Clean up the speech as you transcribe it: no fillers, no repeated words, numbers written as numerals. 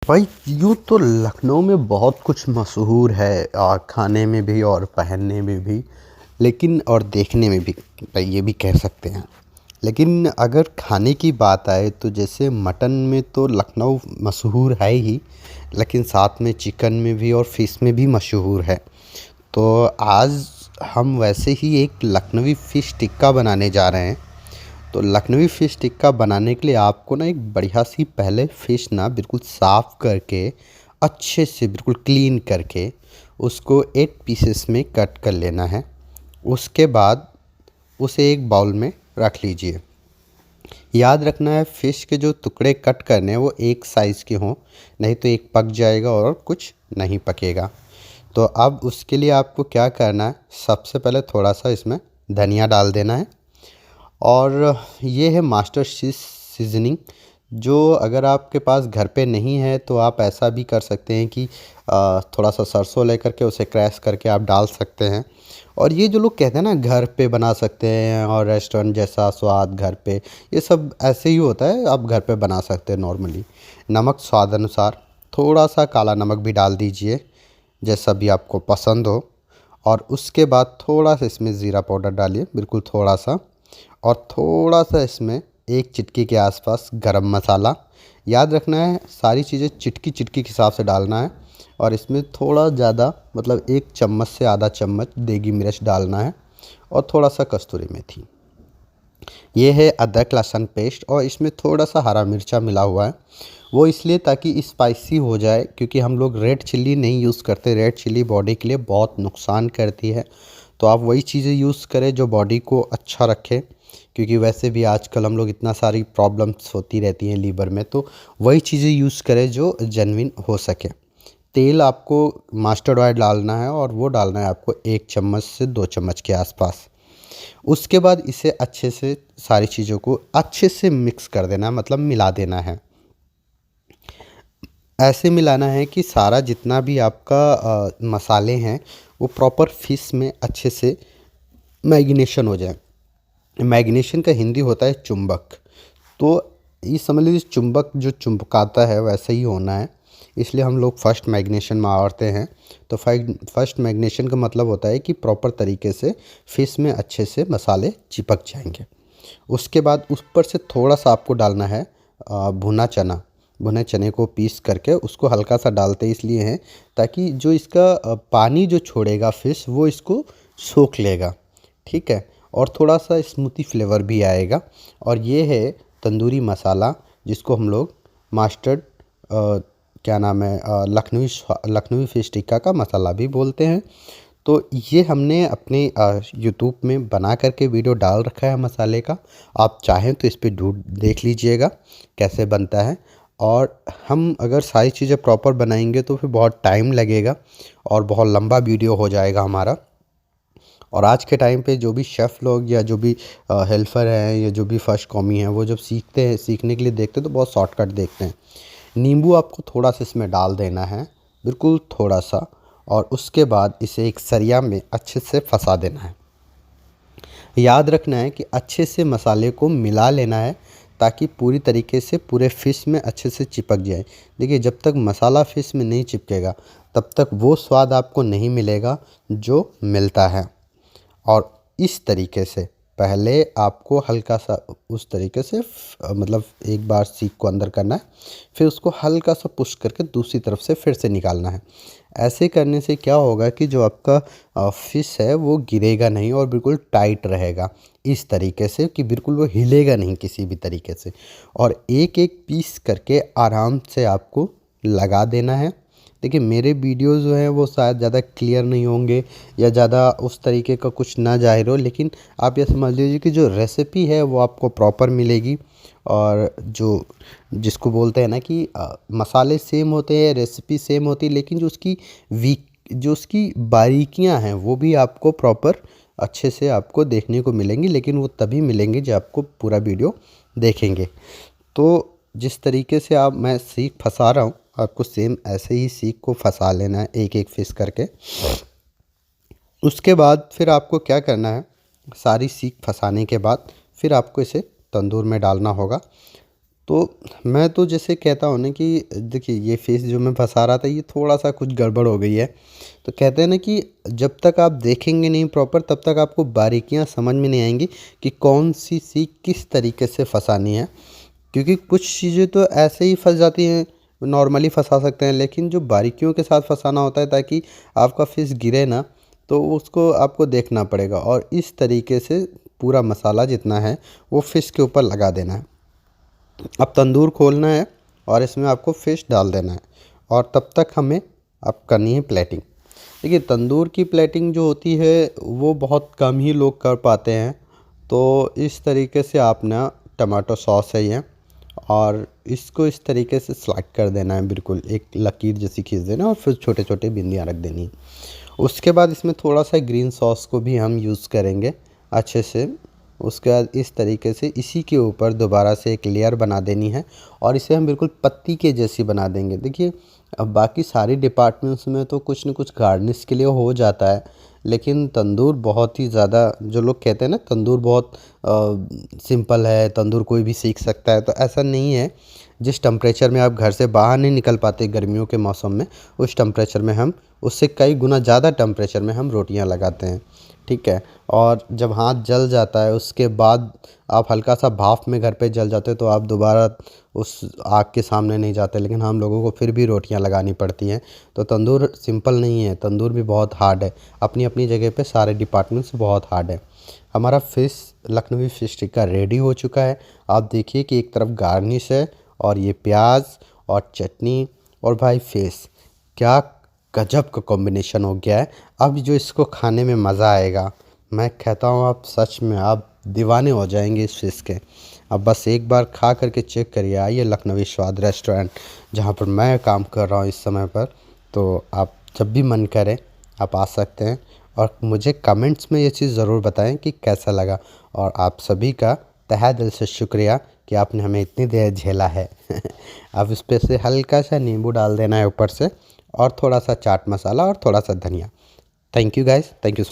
भाई यूँ तो लखनऊ में बहुत कुछ मशहूर है खाने में भी और पहनने में भी। लेकिन और देखने में भी भाई ये भी कह सकते हैं। लेकिन अगर खाने की बात आए तो जैसे मटन में तो लखनऊ मशहूर है ही। लेकिन साथ में चिकन में भी और फिश में भी मशहूर है। तो आज हम वैसे ही एक लखनवी फ़िश टिक्का बनाने जा रहे हैं। तो लखनवी फ़िश टिक्का बनाने के लिए आपको ना एक बढ़िया सी पहले फ़िश ना बिल्कुल साफ़ करके अच्छे से बिल्कुल क्लीन करके उसको 8 पीसेस में कट कर लेना है। उसके बाद उसे एक बाउल में रख लीजिए। याद रखना है फ़िश के जो टुकड़े कट करने हैं वो एक साइज़ के हों, नहीं तो एक पक जाएगा और कुछ नहीं पकेगा। तो अब उसके लिए आपको क्या करना है, सबसे पहले थोड़ा सा इसमें धनिया डाल देना है। और ये है मास्टर सीज़निंग, जो अगर आपके पास घर पे नहीं है तो आप ऐसा भी कर सकते हैं कि थोड़ा सा सरसों लेकर के उसे क्रैश करके आप डाल सकते हैं। और ये जो लोग कहते हैं ना घर पे बना सकते हैं और रेस्टोरेंट जैसा स्वाद घर पे, ये सब ऐसे ही होता है, आप घर पे बना सकते हैं नॉर्मली। नमक स्वाद अनुसार, थोड़ा सा काला नमक भी डाल दीजिए जैसा भी आपको पसंद हो। और उसके बाद थोड़ा सा इसमें ज़ीरा पाउडर डालिए, बिल्कुल थोड़ा सा। और थोड़ा सा इसमें एक चिटकी के आसपास गरम मसाला। याद रखना है सारी चीज़ें चिटकी चिटकी के हिसाब से डालना है। और इसमें थोड़ा ज़्यादा मतलब एक चम्मच से आधा चम्मच देगी मिर्च डालना है। और थोड़ा सा कस्तूरी मेथी। ये है अदरक लहसुन पेस्ट और इसमें थोड़ा सा हरा मिर्चा मिला हुआ है। वो इसलिए ताकि स्पाइसी हो जाए, क्योंकि हम लोग रेड चिल्ली नहीं यूज़ करते। रेड चिल्ली बॉडी के लिए बहुत नुकसान करती है। तो आप वही चीज़ें यूज़ करें जो बॉडी को अच्छा रखे, क्योंकि वैसे भी आजकल हम लोग इतना सारी प्रॉब्लम्स होती रहती हैं लीवर में। तो वही चीज़ें यूज़ करें जो जेन्युइन हो सके। तेल आपको मस्टर्ड ऑयल डालना है और वो डालना है आपको 1 चम्मच से 2 चम्मच के आसपास। उसके बाद इसे अच्छे से सारी चीज़ों को अच्छे से मिक्स कर देना है, मतलब मिला देना है। ऐसे मिलाना है कि सारा जितना भी आपका मसाले हैं वो प्रॉपर फ़िश में अच्छे से मैरिनेशन हो जाए। मैरिनेशन का हिंदी होता है चुंबक। तो ये समझ लीजिए चुंबक जो चुंबकाता है वैसे ही होना है। इसलिए हम लोग फर्स्ट मैरिनेशन में आते हैं। तो फर्स्ट मैरिनेशन का मतलब होता है कि प्रॉपर तरीके से फ़िश में अच्छे से मसाले चिपक जाएंगे। उसके बाद उस पर से थोड़ा सा आपको डालना है भुना चना। भुने चने को पीस करके उसको हल्का सा डालते इसलिए हैं ताकि जो इसका पानी जो छोड़ेगा फ़िश वो इसको सोख लेगा। ठीक है। और थोड़ा सा स्मूथी फ्लेवर भी आएगा। और ये है तंदूरी मसाला, जिसको हम लोग मास्टर्ड क्या नाम है लखनवी फ़िश टिक्का का मसाला भी बोलते हैं। तो ये हमने अपने यूट्यूब में बना करके वीडियो डाल रखा है मसाले का। आप चाहें तो इस पे ढूंढ देख लीजिएगा कैसे बनता है। और हम अगर सारी चीज़ें प्रॉपर बनाएंगे तो फिर बहुत टाइम लगेगा और बहुत लंबा वीडियो हो जाएगा हमारा। और आज के टाइम पे जो भी शेफ़ लोग या जो भी हेल्पर हैं या जो भी फर्स्ट कॉमी हैं, वो जब सीखते हैं, सीखने के लिए देखते हैं तो बहुत शॉर्टकट देखते हैं। नींबू आपको थोड़ा सा इसमें डाल देना है, बिल्कुल थोड़ा सा। और उसके बाद इसे एक सरिया में अच्छे से फंसा देना है। याद रखना है कि अच्छे से मसाले को मिला लेना है ताकि पूरी तरीके से पूरे फ़िश में अच्छे से चिपक जाए। देखिए जब तक मसाला फ़िश में नहीं चिपकेगा तब तक वो स्वाद आपको नहीं मिलेगा जो मिलता है। और इस तरीके से पहले आपको हल्का सा उस तरीके से मतलब एक बार सीख को अंदर करना है, फिर उसको हल्का सा पुश करके दूसरी तरफ से फिर से निकालना है। ऐसे करने से क्या होगा कि जो आपका फ़िश है वो गिरेगा नहीं और बिल्कुल टाइट रहेगा, इस तरीके से कि बिल्कुल वो हिलेगा नहीं किसी भी तरीके से। और एक एक पीस करके आराम से आपको लगा देना है। देखिए मेरे वीडियोज़ जो हैं वो शायद ज़्यादा क्लियर नहीं होंगे या ज़्यादा उस तरीके का कुछ ना ज़ाहिर हो, लेकिन आप ये समझ लीजिए कि जो रेसिपी है वो आपको प्रॉपर मिलेगी। और जो जिसको बोलते हैं ना कि मसाले सेम होते हैं, रेसिपी सेम होती है, लेकिन जो उसकी बारीकियां हैं वो भी आपको प्रॉपर अच्छे से आपको देखने को मिलेंगी। लेकिन वो तभी मिलेंगी जब आपको पूरा वीडियो देखेंगे। तो जिस तरीके से आप मैं सीख फंसा रहा हूँ, आपको सेम ऐसे ही सीख को फंसा लेना है एक एक फिश करके। उसके बाद फिर आपको क्या करना है, सारी सीख फंसाने के बाद फिर आपको इसे तंदूर में डालना होगा। तो मैं तो जैसे कहता हूँ ना कि देखिए ये फ़िश जो मैं फँसा रहा था ये थोड़ा-सा कुछ गड़बड़ हो गई है। तो कहते हैं ना कि जब तक आप देखेंगे नहीं प्रॉपर तब तक आपको बारीकियाँ समझ में नहीं आएँगी कि कौन-सी सीख किस तरीके से फँसानी है। क्योंकि कुछ चीज़ें तो ऐसे ही फँस जाती हैं, नॉर्मली फँसा सकते हैं, लेकिन जो बारीकियों के साथ फँसाना होता है ताकि आपका फ़िश गिरे ना, तो उसको आपको देखना पड़ेगा और इस तरीके से पूरा मसाला जितना है वो फ़िश के ऊपर लगा देना है। अब तंदूर खोलना है और इसमें आपको फ़िश डाल देना है और तब तक हमें अब करनी है प्लेटिंग। देखिए तंदूर की प्लेटिंग जो होती है वो बहुत कम ही लोग कर पाते हैं। तो इस तरीके से आप ना टमाटो सॉस है ये और इसको इस तरीके से स्लाइड कर देना है, बिल्कुल एक लकीर जैसी खींच देना और फिर छोटे छोटे बिंदियाँ रख देनी है। उसके बाद इसमें थोड़ा सा ग्रीन सॉस को भी हम यूज़ करेंगे अच्छे से। उसके बाद इस तरीके से इसी के ऊपर दोबारा से एक लेयर बना देनी है और इसे हम बिल्कुल पत्ती के जैसी बना देंगे। देखिए अब बाकी सारी डिपार्टमेंट्स में तो कुछ न कुछ गार्निश के लिए हो जाता है, लेकिन तंदूर बहुत ही ज़्यादा, जो लोग कहते हैं ना तंदूर बहुत सिंपल है, तंदूर कोई भी सीख सकता है, तो ऐसा नहीं है। जिस टेम्परेचर में आप घर से बाहर नहीं निकल पाते गर्मियों के मौसम में, उस टेम्परेचर में हम उससे कई गुना ज़्यादा टेम्परेचर में हम रोटियां लगाते हैं, ठीक है। और जब हाथ जल जाता है उसके बाद आप हल्का सा भाप में घर पे जल जाते हो तो आप दोबारा उस आग के सामने नहीं जाते, लेकिन हम लोगों को फिर भी रोटियां लगानी पड़ती हैं। तो तंदूर सिंपल नहीं है, तंदूर भी बहुत हार्ड है। अपनी अपनी जगह पे सारे डिपार्टमेंट्स बहुत हार्ड है। हमारा फ़िश लखनवी फ़िश टिक्का रेडी हो चुका है। आप देखिए कि एक तरफ गार्निश है और ये प्याज और चटनी और भाई फ़िश, क्या गजब का कॉम्बिनेशन हो गया है। अब जो इसको खाने में मज़ा आएगा, मैं कहता हूँ आप सच में आप दीवाने हो जाएंगे इस फ़िश के। अब बस एक बार खा करके चेक करिए। आइए लखनवी स्वाद रेस्टोरेंट, जहाँ पर मैं काम कर रहा हूँ इस समय पर। तो आप जब भी मन करे आप आ सकते हैं और मुझे कमेंट्स में ये चीज़ ज़रूर बताएं कि कैसा लगा। और आप सभी का तहे दिल से शुक्रिया कि आपने हमें इतनी देर झेला है। अब इस पे से हल्का सा नींबू डाल देना है ऊपर से और थोड़ा सा चाट मसाला और थोड़ा सा धनिया। Thank you guys, thank you.